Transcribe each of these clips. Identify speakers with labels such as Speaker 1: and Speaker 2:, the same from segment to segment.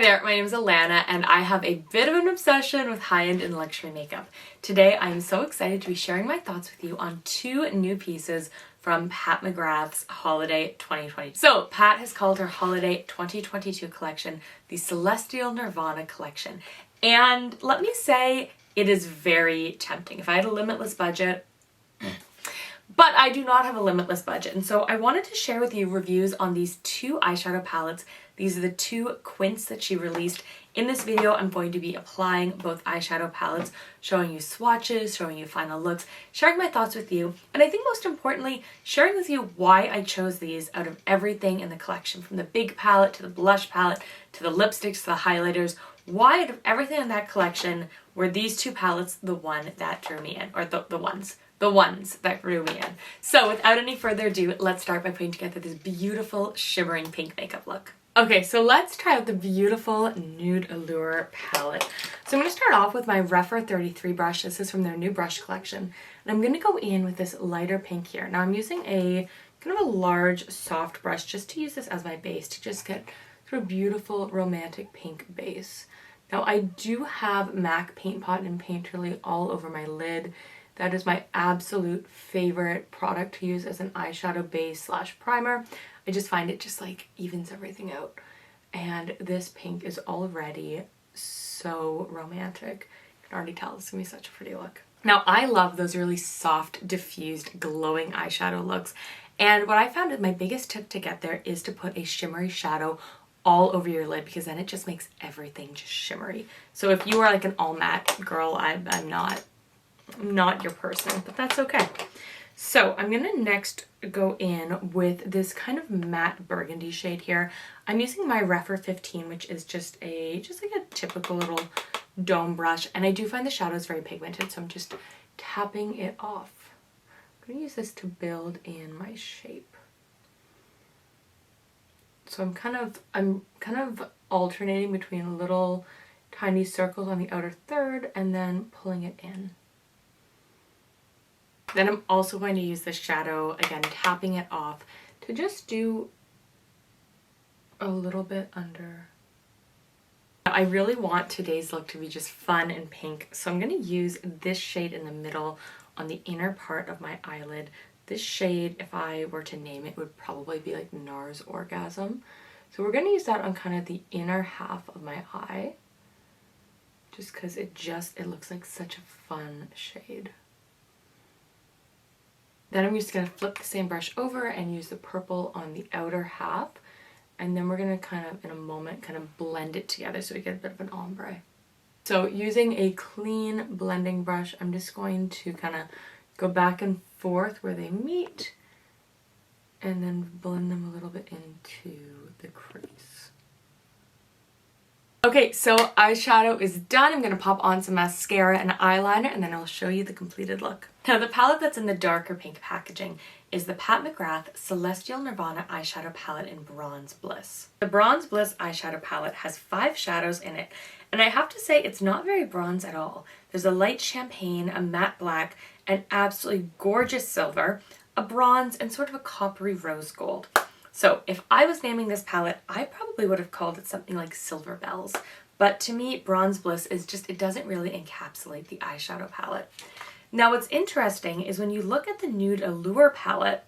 Speaker 1: there, my name is Alana and I have a bit of an obsession with high-end and luxury makeup. Today I'm so excited to be sharing my thoughts with you on two new pieces from Pat McGrath's Holiday 2020. So Pat has called her Holiday 2022 collection the Celestial Nirvana collection. And let me say, it is very tempting. If I had a limitless budget, but I do not have a limitless budget, and so I wanted to share with you reviews on these two eyeshadow palettes. These are the two quints that she released. In this video, I'm going to be applying both eyeshadow palettes, showing you swatches, showing you final looks, sharing my thoughts with you, and I think most importantly, sharing with you why I chose these out of everything in the collection, from the big palette to the blush palette to the lipsticks to the highlighters. Why out of everything in that collection were these two palettes the one that drew me in, or the ones that drew me in. So without any further ado, let's start by putting together this beautiful shimmering pink makeup look. Okay, so let's try out the beautiful Nude Allure palette. So I'm going to start off with my Refer 33 brush. This is from their new brush collection. And I'm going to go in with this lighter pink here. Now I'm using a kind of a large soft brush just to use this as my base, to just get sort of beautiful romantic pink base. Now I do have MAC Paint Pot and Painterly all over my lid. That is my absolute favorite product to use as an eyeshadow base slash primer. I just find it just like evens everything out. And this pink is already so romantic. You can already tell this is gonna be such a pretty look. Now I love those really soft, diffused, glowing eyeshadow looks. And what I found is my biggest tip to get there is to put a shimmery shadow all over your lid, because then it just makes everything just shimmery. So if you are like an all matte girl, I'm not your person, but that's okay. So I'm gonna next go in with this kind of matte burgundy shade here. I'm using my Refer 15, which is just like a typical little dome brush, and I do find the shadows very pigmented, so I'm just tapping it off. I'm gonna use this to build in my shape. So I'm kind of alternating between little tiny circles on the outer third and then pulling it in. Then I'm also going to use the shadow, again, tapping it off to just do a little bit under. I really want today's look to be just fun and pink, so I'm going to use this shade in the middle on the inner part of my eyelid. This shade, if I were to name it, would probably be like NARS Orgasm. So we're going to use that on kind of the inner half of my eye, just because it looks like such a fun shade. Then I'm just going to flip the same brush over and use the purple on the outer half. And then we're going to kind of, in a moment, kind of blend it together so we get a bit of an ombre. So using a clean blending brush, I'm just going to kind of go back and forth where they meet and then blend them a little bit into the crease. Okay, so eyeshadow is done. I'm going to pop on some mascara and eyeliner, and then I'll show you the completed look. Now the palette that's in the darker pink packaging is the Pat McGrath Celestial Nirvana eyeshadow palette in Bronze Bliss. The Bronze Bliss eyeshadow palette has 5 shadows in it, and I have to say it's not very bronze at all. There's a light champagne, a matte black, an absolutely gorgeous silver, a bronze, and sort of a coppery rose gold. So if I was naming this palette, I probably would have called it something like Silver Bells. But to me, Bronze Bliss is just, it doesn't really encapsulate the eyeshadow palette. Now what's interesting is when you look at the Nude Allure palette,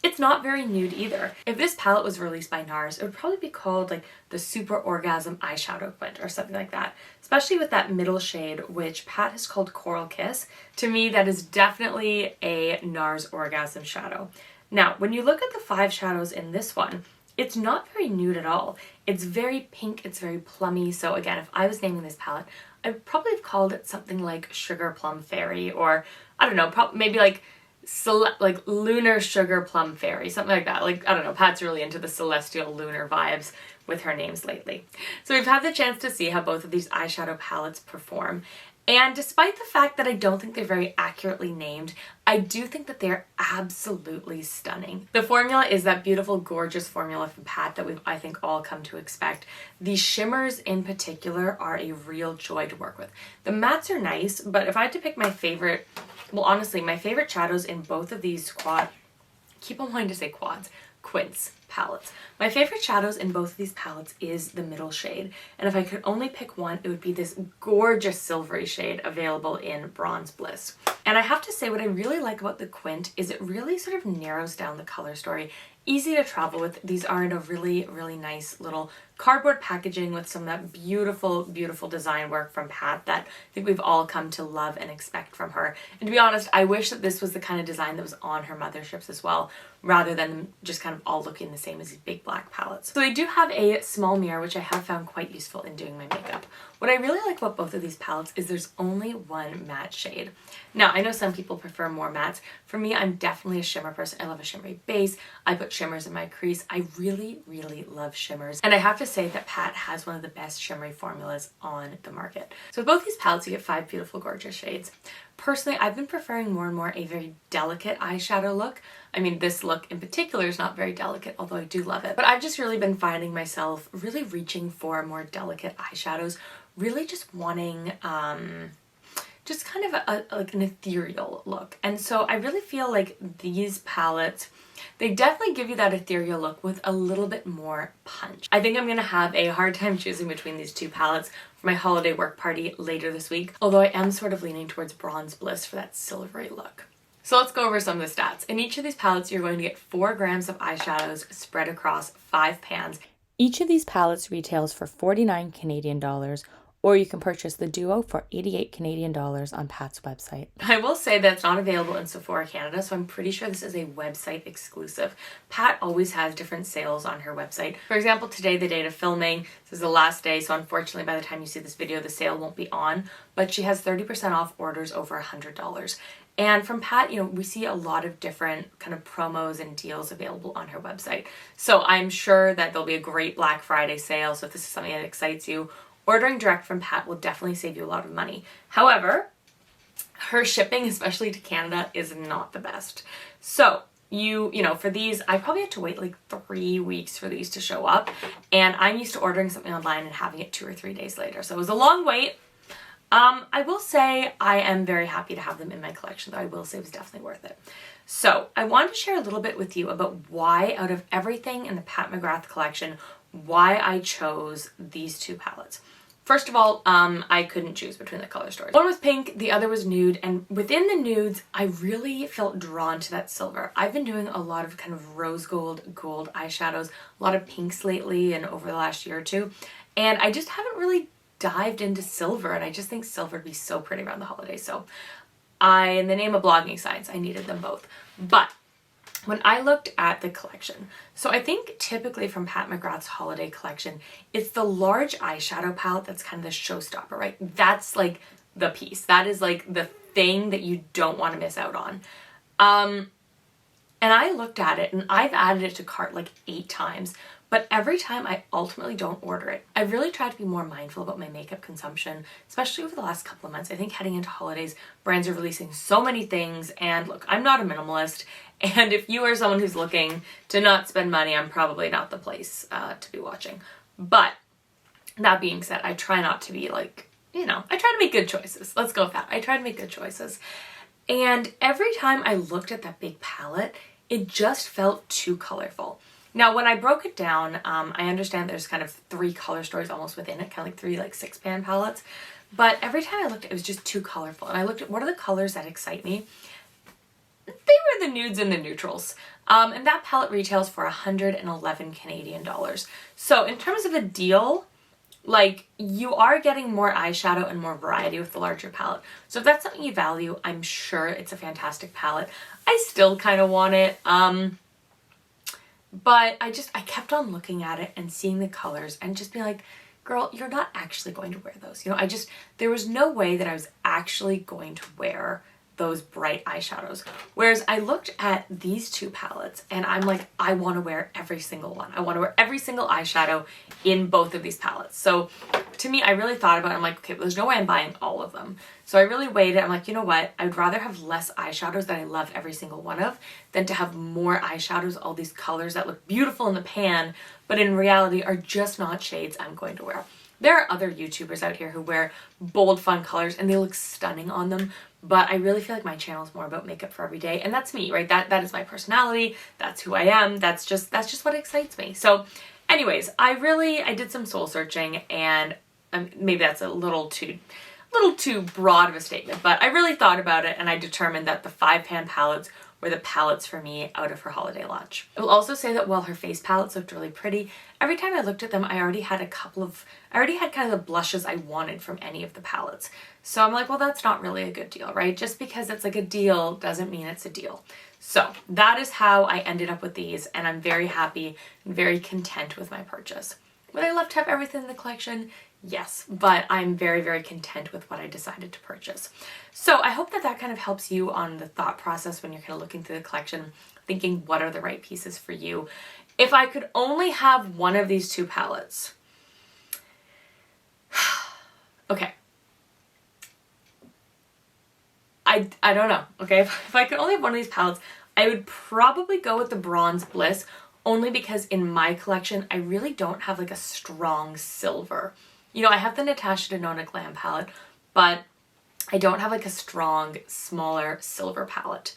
Speaker 1: it's not very nude either. If this palette was released by NARS, it would probably be called like the Super Orgasm Eyeshadow Quint or something like that. Especially with that middle shade, which Pat has called Coral Kiss. To me, that is definitely a NARS Orgasm shadow. Now, when you look at the 5 shadows in this one, it's not very nude at all. It's very pink, it's very plummy. So again, if I was naming this palette, I would probably have called it something like Sugar Plum Fairy, or I don't know, maybe like Lunar Sugar Plum Fairy, something like that. Like, I don't know, Pat's really into the celestial lunar vibes with her names lately. So we've had the chance to see how both of these eyeshadow palettes perform. And despite the fact that I don't think they're very accurately named, I do think that they're absolutely stunning. The formula is that beautiful, gorgeous formula from Pat that we've, I think, all come to expect. The shimmers in particular are a real joy to work with. The mattes are nice, but if I had to pick my favorite, well, honestly, my favorite shadows in both of these keep on wanting to say quads, Quince palettes. My favorite shadows in both of these palettes is the middle shade, and if I could only pick one, it would be this gorgeous silvery shade available in Bronze Bliss. And I have to say, what I really like about the Quint is it really sort of narrows down the color story. Easy to travel with. These are in a really, really nice little cardboard packaging with some of that beautiful, beautiful design work from Pat that I think we've all come to love and expect from her. And to be honest, I wish that this was the kind of design that was on her motherships as well, rather than just kind of all looking the same as these big black palettes. So I do have a small mirror, which I have found quite useful in doing my makeup. What I really like about both of these palettes is there's only one matte shade. Now, I know some people prefer more mattes. For me, I'm definitely a shimmer person. I love a shimmery base. I put shimmers in my crease. I really, really love shimmers. And I have to say that Pat has one of the best shimmery formulas on the market. So with both these palettes, you get 5 beautiful, gorgeous shades. Personally, I've been preferring more and more a very delicate eyeshadow look. I mean, this look in particular is not very delicate, although I do love it. But I've just really been finding myself really reaching for more delicate eyeshadows, really just wanting just kind of like an ethereal look. And so I really feel like these palettes, they definitely give you that ethereal look with a little bit more punch. I think I'm going to have a hard time choosing between these two palettes for my holiday work party later this week, although I am sort of leaning towards Bronze Bliss for that silvery look. So let's go over some of the stats. In each of these palettes, you're going to get 4 grams of eyeshadows spread across 5 pans. Each of these palettes retails for 49 Canadian dollars, or you can purchase the duo for 88 Canadian dollars on Pat's website. I will say that it's not available in Sephora Canada, so I'm pretty sure this is a website exclusive. Pat always has different sales on her website. For example, today, the date of filming, this is the last day, so unfortunately by the time you see this video, the sale won't be on, but she has 30% off orders over $100. And from Pat, we see a lot of different kind of promos and deals available on her website. So I'm sure that there'll be a great Black Friday sale, so if this is something that excites you, ordering direct from Pat will definitely save you a lot of money. However, her shipping, especially to Canada, is not the best. So for these, I probably had to wait like 3 weeks for these to show up. And I'm used to ordering something online and having it 2 or 3 days later. So it was a long wait. I will say I am very happy to have them in my collection, though I will say it was definitely worth it. So I wanted to share a little bit with you about why, out of everything in the Pat McGrath collection, why I chose these 2 palettes. First of all, I couldn't choose between the color stories. One was pink, the other was nude, and within the nudes, I really felt drawn to that silver. I've been doing a lot of kind of rose gold eyeshadows, a lot of pinks lately and over the last year or two, and I just haven't really dived into silver, and I just think silver would be so pretty around the holidays. So in the name of blogging science, I needed them both. But when I looked at the collection, so I think typically from Pat McGrath's holiday collection, it's the large eyeshadow palette that's kind of the showstopper, right? That's like the piece. That is like the thing that you don't want to miss out on. And I looked at it, and I've added it to cart like 8 times, but every time I ultimately don't order it. I've really tried to be more mindful about my makeup consumption, especially over the last couple of months. I think heading into holidays, brands are releasing so many things, and look, I'm not a minimalist, and if you are someone who's looking to not spend money, I'm probably not the place to be watching. But that being said, I try not to be like, I try to make good choices. Let's go with that. I try to make good choices. And every time I looked at that big palette, it just felt too colorful. Now, when I broke it down, I understand there's kind of 3 color stories almost within it, kind of like 3 like 6-pan palettes. But every time I looked, it was just too colorful. And I looked at what are the colors that excite me. They were the nudes and the neutrals. And that palette retails for 111 Canadian dollars. So in terms of a deal, like, you are getting more eyeshadow and more variety with the larger palette. So if that's something you value, I'm sure it's a fantastic palette. I still kind of want it. But I kept on looking at it and seeing the colors and just being like, girl, you're not actually going to wear those. There was no way that I was actually going to wear those bright eyeshadows. Whereas I looked at these 2 palettes and I'm like, I want to wear every single one. I want to wear every single eyeshadow in both of these palettes. So to me, I really thought about it. I'm like, okay, well, there's no way I'm buying all of them. So I really weighed it. I'm like, you know what? I'd rather have less eyeshadows that I love every single one of than to have more eyeshadows, all these colors that look beautiful in the pan, but in reality are just not shades I'm going to wear. There are other YouTubers out here who wear bold, fun colors and they look stunning on them, but I really feel like my channel is more about makeup for every day, and that's me, right? That is my personality. That's who I am. That's just what excites me. So anyways, I did some soul searching, and maybe that's a little too broad of a statement, but I really thought about it and I determined that the 5-pan palettes were the palettes for me out of her holiday launch. I will also say that while her face palettes looked really pretty, every time I looked at them, I already had kind of the blushes I wanted from any of the palettes. So I'm like, well, that's not really a good deal, right? Just because it's like a deal doesn't mean it's a deal. So that is how I ended up with these, and I'm very happy and very content with my purchase. Would I love to have everything in the collection? Yes, but I'm very, very content with what I decided to purchase. So I hope that that kind of helps you on the thought process when you're kind of looking through the collection, thinking what are the right pieces for you. If I could only have one of these 2 palettes, okay. I don't know, okay? If I could only have one of these palettes, I would probably go with the Bronze Bliss, only because in my collection, I really don't have like a strong silver. You know, I have the Natasha Denona Glam palette, but I don't have like a strong, smaller silver palette.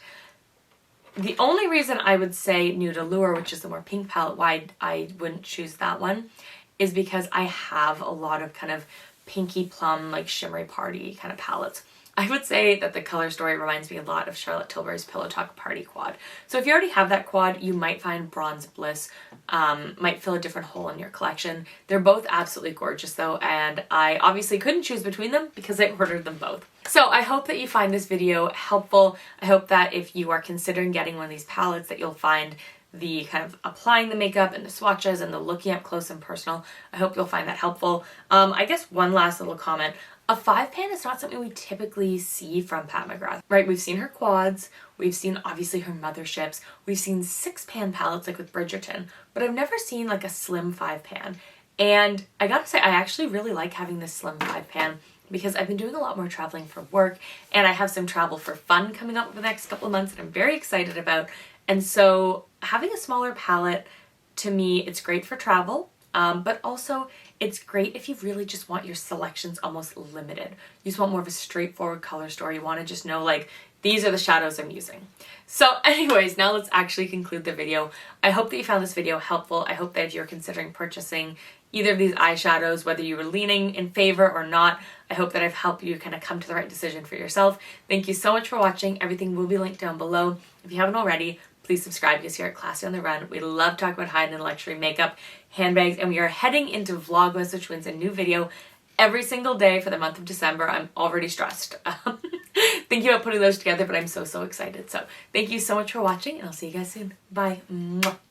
Speaker 1: The only reason I would say Nude Allure, which is the more pink palette, why I wouldn't choose that one, is because I have a lot of kind of pinky plum, like shimmery party kind of palettes. I would say that the color story reminds me a lot of Charlotte Tilbury's Pillow Talk Party Quad. So if you already have that quad, you might find Bronze Bliss might fill a different hole in your collection. They're both absolutely gorgeous though, and I obviously couldn't choose between them because I ordered them both. So I hope that you find this video helpful. I hope that if you are considering getting one of these palettes, that you'll find the kind of applying the makeup and the swatches and the looking up close and personal. I hope you'll find that helpful. I guess one last little comment. A 5-pan is not something we typically see from Pat McGrath, right? We've seen her quads, we've seen obviously her motherships, we've seen 6-pan palettes like with Bridgerton, but I've never seen like a slim 5-pan. And I gotta say, I actually really like having this slim 5-pan because I've been doing a lot more traveling for work, and I have some travel for fun coming up over the next couple of months that I'm very excited about. And so having a smaller palette, to me, it's great for travel, but also it's great if you really just want your selections almost limited. You just want more of a straightforward color story. You want to just know, like, these are the shadows I'm using. So anyways, now let's actually conclude the video. I hope that you found this video helpful. I hope that if you're considering purchasing either of these eyeshadows, whether you were leaning in favor or not, I hope that I've helped you kind of come to the right decision for yourself. Thank you so much for watching. Everything will be linked down below. If you haven't already, please subscribe because here at Classy on the Run, we love talking about high-end luxury makeup, handbags, and we are heading into Vlogmas, which means a new video every single day for the month of December. I'm already stressed thinking about putting those together, but I'm so excited. So thank you so much for watching, and I'll see you guys soon. Bye. Mwah.